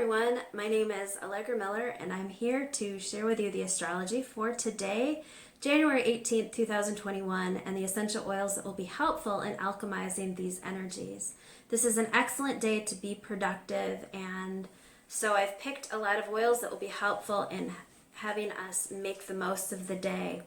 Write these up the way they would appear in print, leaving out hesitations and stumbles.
everyone, my name is Allegra Miller and I'm here to share with you the astrology for today, January 18th, 2021, and the essential oils that will be helpful in alchemizing these energies. This is an excellent day to be productive, and so I've picked a lot of oils that will be helpful in having us make the most of the day.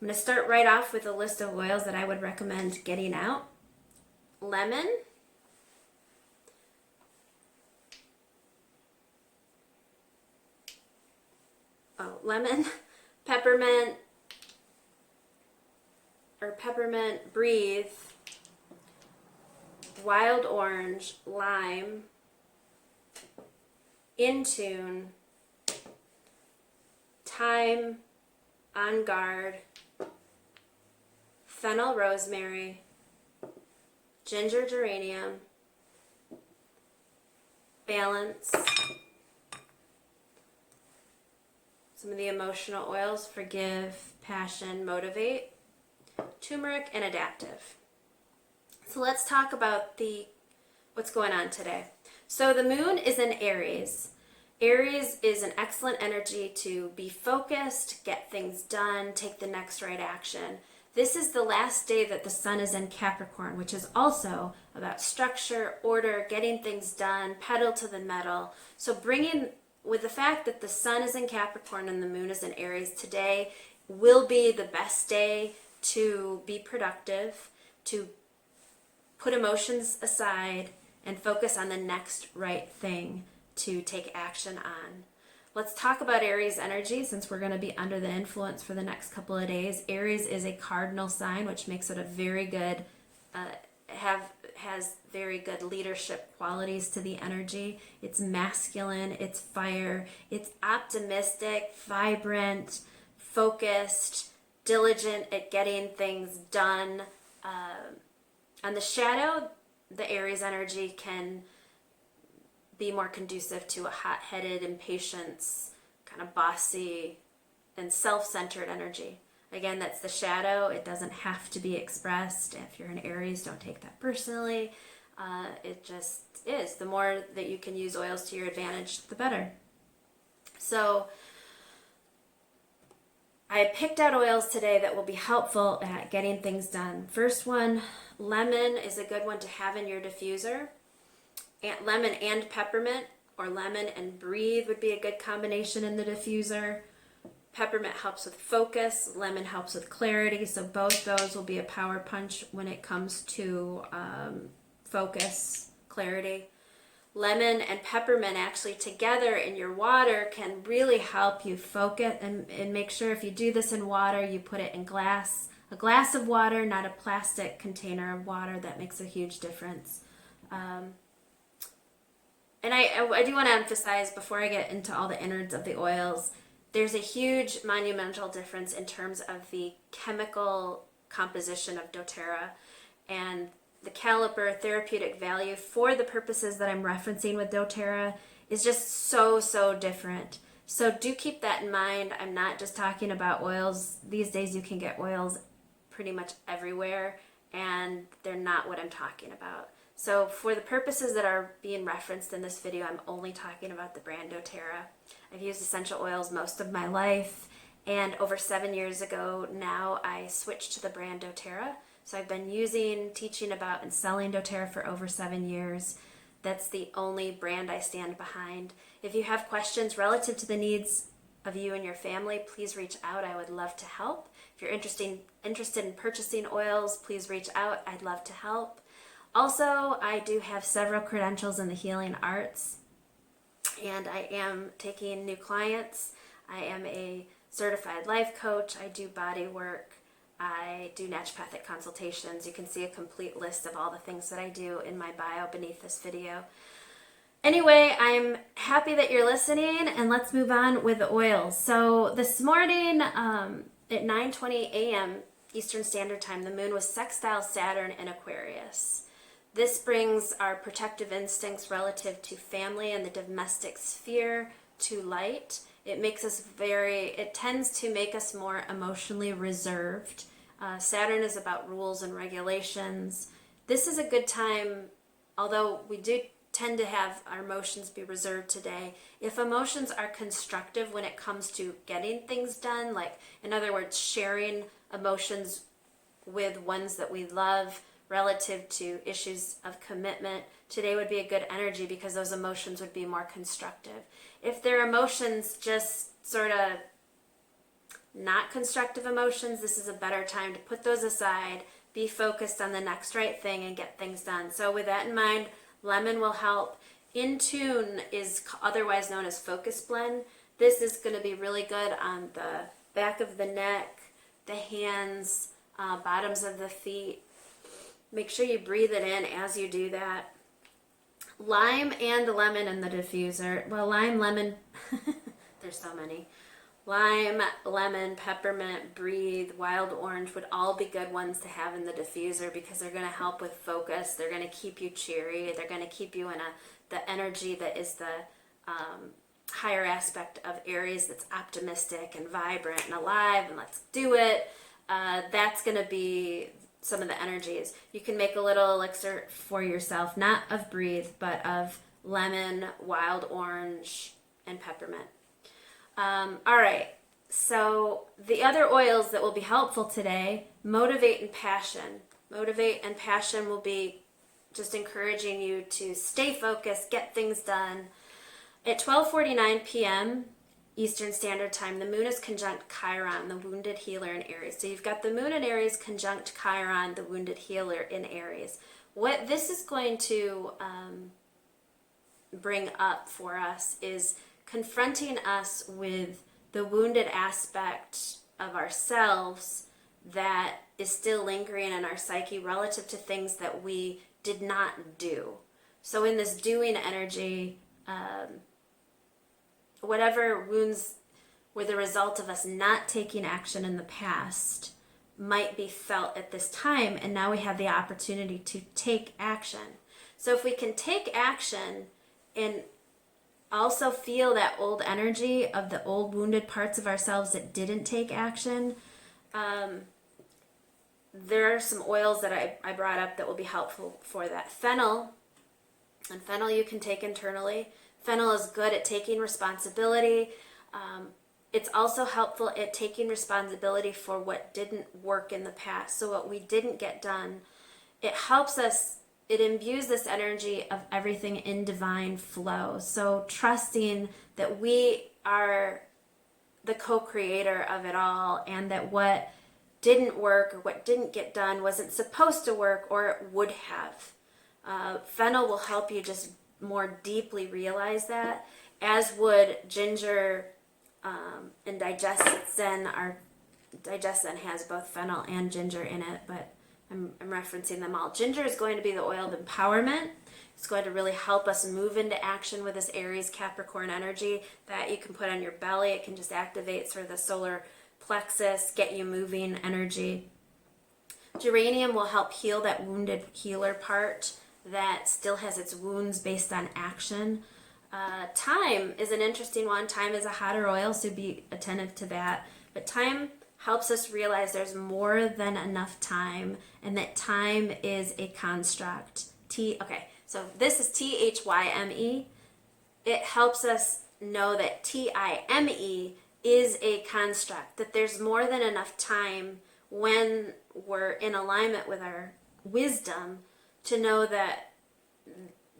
I'm going to start right off with a list of oils that I would recommend getting out. Lemon, peppermint, breathe, wild orange, lime, in tune, thyme, on guard, fennel rosemary, ginger geranium, balance. Some of the emotional oils: forgive, passion, motivate, turmeric, and adaptive. So let's talk about what's going on today. So the moon is in Aries. Aries is an excellent energy to be focused, get things done, take the next right action. This is the last day that the sun is in Capricorn, which is also about structure, order, getting things done, pedal to the metal. So with the fact that the sun is in Capricorn and the moon is in Aries, today will be the best day to be productive, to put emotions aside and focus on the next right thing to take action on. Let's talk about Aries energy, since we're going to be under the influence for the next couple of days. Aries is a cardinal sign, which makes it a very good, has very good leadership qualities to the energy. It's masculine, it's fire, it's optimistic, vibrant, focused, diligent at getting things done. On the shadow, the Aries energy can be more conducive to a hot-headed, impatient, kind of bossy, and self-centered energy. Again, that's the shadow. It doesn't have to be expressed. If you're an Aries, don't take that personally. It just is. The more that you can use oils to your advantage, the better. So I picked out oils today that will be helpful at getting things done. First one, lemon is a good one to have in your diffuser. Lemon and peppermint, or lemon and breathe would be a good combination in the diffuser. Peppermint helps with focus, lemon helps with clarity, so both those will be a power punch when it comes to focus, clarity. Lemon and peppermint actually together in your water can really help you focus, and make sure if you do this in water, you put it in a glass of water, not a plastic container of water. That makes a huge difference. And I do want to emphasize, before I get into all the innards of the oils, there's a huge monumental difference in terms of the chemical composition of doterra, and the caliper therapeutic value for the purposes that I'm referencing with doterra is just so different. So do keep that in mind. I'm not just talking about oils. These days you can get oils pretty much everywhere, and they're not what I'm talking about. So for the purposes that are being referenced in this video, I'm only talking about the brand doterra. I've used essential oils most of my life, and over 7 years ago now I switched to the brand doterra. So I've been teaching about and selling doterra for over 7 years. That's the only brand I stand behind. If you have questions relative to the needs of you and your family, please reach out. I would love to help. If you're interested in purchasing oils, please reach out. I'd love to help. Also, I do have several credentials in the healing arts, and I am taking new clients. I am a certified life coach. I do Bodywork. I do naturopathic consultations. You can see a complete list of all the things that I do in my bio beneath this video. Anyway, I'm happy that you're listening, and let's move on with the oils. So this morning at 9:20 a.m. Eastern Standard Time, the moon was sextile Saturn in Aquarius. This brings our protective instincts relative to family and the domestic sphere to light. It tends to make us more emotionally reserved. Saturn is about rules and regulations. This is a good time, although we do tend to have our emotions be reserved today. If emotions are constructive when it comes to getting things done, like in other words, sharing emotions with ones that we love relative to issues of commitment, today would be a good energy because those emotions would be more constructive. If their emotions just sort of not constructive emotions, this is a better time to put those aside, be focused on the next right thing and get things done. So with that in mind, lemon will help. In Tune is otherwise known as Focus Blend. This is going to be really good on the back of the neck, the hands, bottoms of the feet. Make sure you breathe it in as you do that. Lime and the lemon in the diffuser. Well, lime, lemon, there's so many. Lime, lemon, peppermint, breathe, wild orange would all be good ones to have in the diffuser because they're going to help with focus. They're going to keep you cheery. They're going to keep you in the energy that is the higher aspect of Aries that's optimistic and vibrant and alive and let's do it. That's going to be some of the energies. You can make a little elixir for yourself, not of breathe, but of lemon, wild orange, and peppermint. All right, so the other oils that will be helpful today, motivate and passion. Motivate and passion will be just encouraging you to stay focused, get things done. At 12:49 p.m. Eastern Standard Time, the moon is conjunct Chiron, the wounded healer in Aries. So you've got the moon in Aries conjunct Chiron, the wounded healer in Aries. What this is going to bring up for us is confronting us with the wounded aspect of ourselves that is still lingering in our psyche relative to things that we did not do. So in this doing energy, whatever wounds were the result of us not taking action in the past might be felt at this time, and now we have the opportunity to take action. So if we can take action and also feel that old energy of the old wounded parts of ourselves that didn't take action, there are some oils that I brought up that will be helpful for that. Fennel, and fennel you can take internally. Fennel is good at taking responsibility. It's also helpful at taking responsibility for what didn't work in the past. So what we didn't get done, it helps us, it imbues this energy of everything in divine flow. So trusting that we are the co-creator of it all, and that what didn't work or what didn't get done wasn't supposed to work, or it would have. Fennel will help you just more deeply realize that, as would ginger and digestin. Our digestin has both fennel and ginger in it, but I'm referencing them all. Ginger is going to be the oil of empowerment. It's going to really help us move into action with this Aries Capricorn energy that you can put on your belly. It can just activate sort of the solar plexus, get you moving energy. Geranium will help heal that wounded healer part that still has its wounds based on action. Thyme is an interesting one. Thyme is a hotter oil, so be attentive to that. But thyme helps us realize there's more than enough time, and that time is a construct. So this is THYME. It helps us know that TIME is a construct, that there's more than enough time when we're in alignment with our wisdom to know that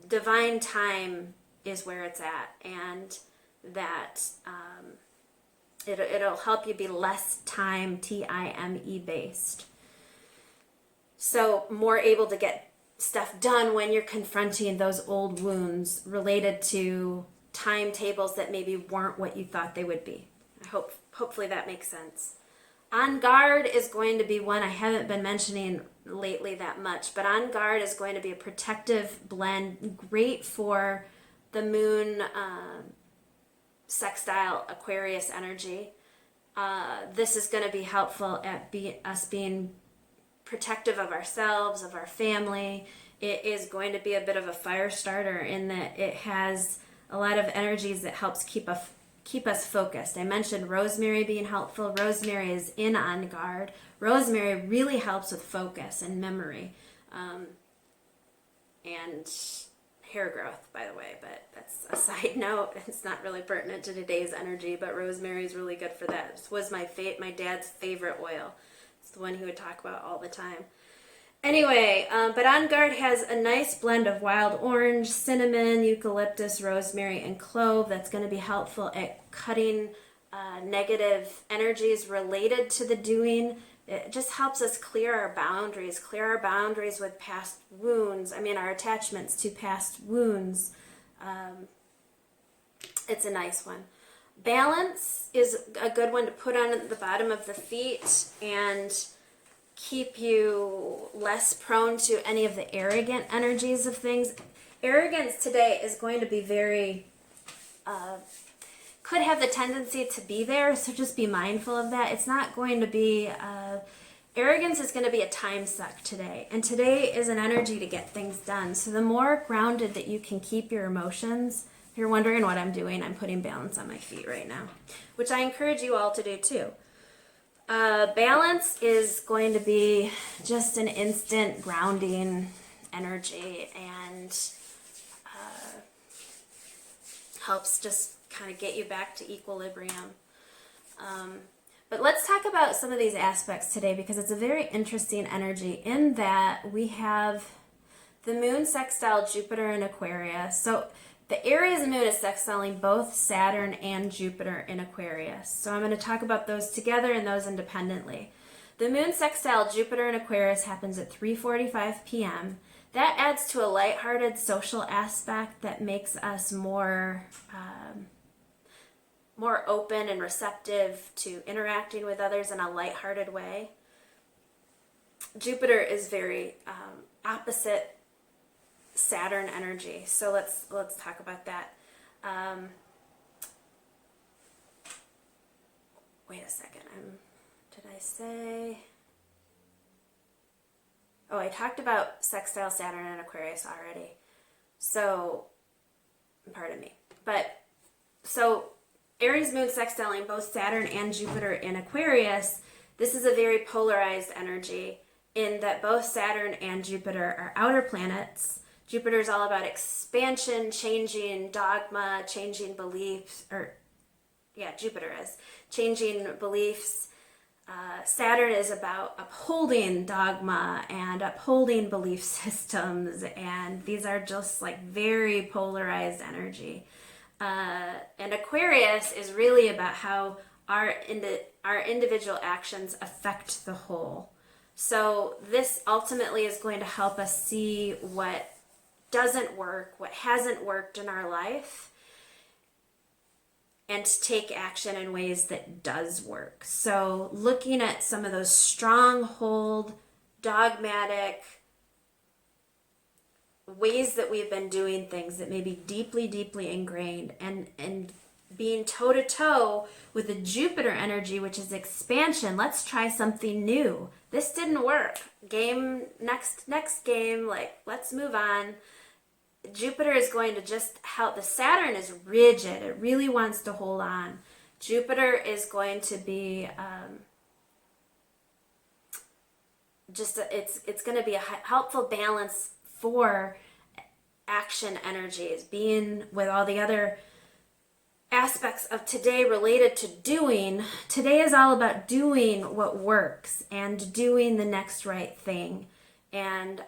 divine time is where it's at, and that it'll help you be less time, TIME based. So more able to get stuff done when you're confronting those old wounds related to timetables that maybe weren't what you thought they would be. Hopefully that makes sense. On Guard is going to be one I haven't been mentioning lately that much, but On Guard is going to be a protective blend, great for the moon sextile Aquarius energy. This is going to be helpful at us being protective of ourselves, of our family. It is going to be a bit of a fire starter in that it has a lot of energies that helps keep us focused. I mentioned rosemary being helpful. Rosemary is in On Guard. Rosemary really helps with focus and memory. And hair growth, by the way, but that's a side note. It's not really pertinent to today's energy, but rosemary is really good for that. This was my dad's favorite oil. It's the one he would talk about all the time. Anyway, but On Guard has a nice blend of wild orange, cinnamon, eucalyptus, rosemary, and clove that's going to be helpful at cutting negative energies related to the doing. It just helps us clear our boundaries with past wounds. Our attachments to past wounds. It's a nice one. Balance is a good one to put on the bottom of the feet and keep you less prone to any of the arrogant energies of things. Arrogance today is going to be very, could have the tendency to be there, so just be mindful of that. It's not going to be, arrogance is going to be a time suck today, and today is an energy to get things done. So the more grounded that you can keep your emotions, if you're wondering what I'm doing, I'm putting balance on my feet right now, which I encourage you all to do too. Balance is going to be just an instant grounding energy and helps just kind of get you back to equilibrium. But let's talk about some of these aspects today because it's a very interesting energy in that we have the moon sextile Jupiter in Aquarius. So the Aries moon is sextiling both Saturn and Jupiter in Aquarius. So I'm going to talk about those together and those independently. The moon sextile Jupiter in Aquarius happens at 3:45 p.m. That adds to a lighthearted social aspect that makes us more open and receptive to interacting with others in a lighthearted way. Jupiter is very opposite Saturn energy, so let's talk about that. Wait a second. Did I say? Oh, I talked about sextile Saturn and Aquarius already. So, pardon me. But so Aries moon sextiling both Saturn and Jupiter in Aquarius. This is a very polarized energy in that both Saturn and Jupiter are outer planets. Jupiter is all about expansion, changing dogma, changing beliefs, Jupiter is changing beliefs. Saturn is about upholding dogma and upholding belief systems, and these are just like very polarized energy. And Aquarius is really about how our individual actions affect the whole. So this ultimately is going to help us see what doesn't work, what hasn't worked in our life, and to take action in ways that does work. So looking at some of those stronghold, dogmatic ways that we've been doing things that may be deeply, deeply ingrained, and being toe-to-toe with the Jupiter energy, which is expansion. Let's try something new. This didn't work. Next game, let's move on. Jupiter is going to just help. The Saturn is rigid. It really wants to hold on. Jupiter is going to be it's going to be a helpful balance for action energies, being with all the other aspects of today related to doing. Today is all about doing what works and doing the next right thing. And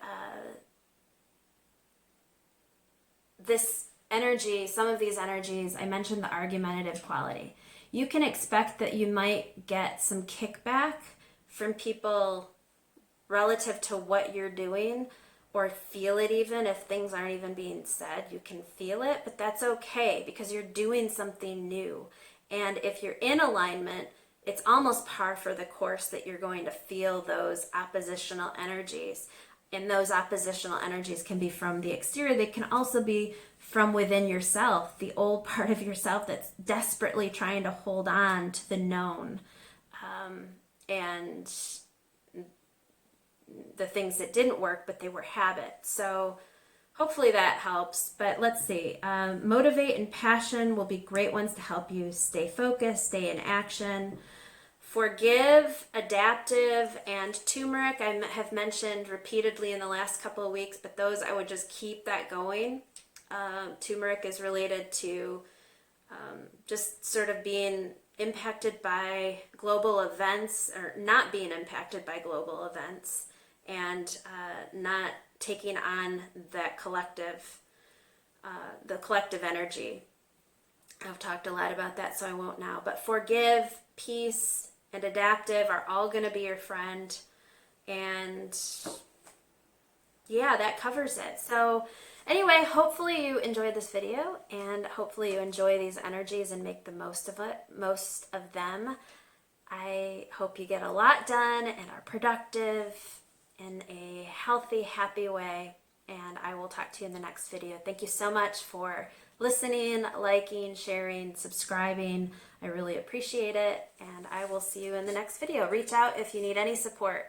this energy, some of these energies, I mentioned the argumentative quality. You can expect that you might get some kickback from people relative to what you're doing, or feel it even if things aren't even being said. You can feel it, but that's okay because you're doing something new. And if you're in alignment, it's almost par for the course that you're going to feel those oppositional energies. And those oppositional energies can be from the exterior. They can also be from within yourself, the old part of yourself that's desperately trying to hold on to the known. And the things that didn't work, but they were habits. So hopefully that helps. But let's see. Motivate and passion will be great ones to help you stay focused, stay in action. Forgive, adaptive, and turmeric I have mentioned repeatedly in the last couple of weeks, but those I would just keep that going. Turmeric is related to just sort of being impacted by global events, or not being impacted by global events, and not taking on that collective, the collective energy. I've talked a lot about that, so I won't now. But forgive, peace, and adaptive are all going to be your friend. And yeah, that covers it. So anyway, hopefully you enjoyed this video, and hopefully you enjoy these energies and make the most of it, most of them. I hope you get a lot done and are productive in a healthy, happy way. And I will talk to you in the next video. Thank you so much for listening, liking, sharing, subscribing. I really appreciate it. And I will see you in the next video. Reach out if you need any support.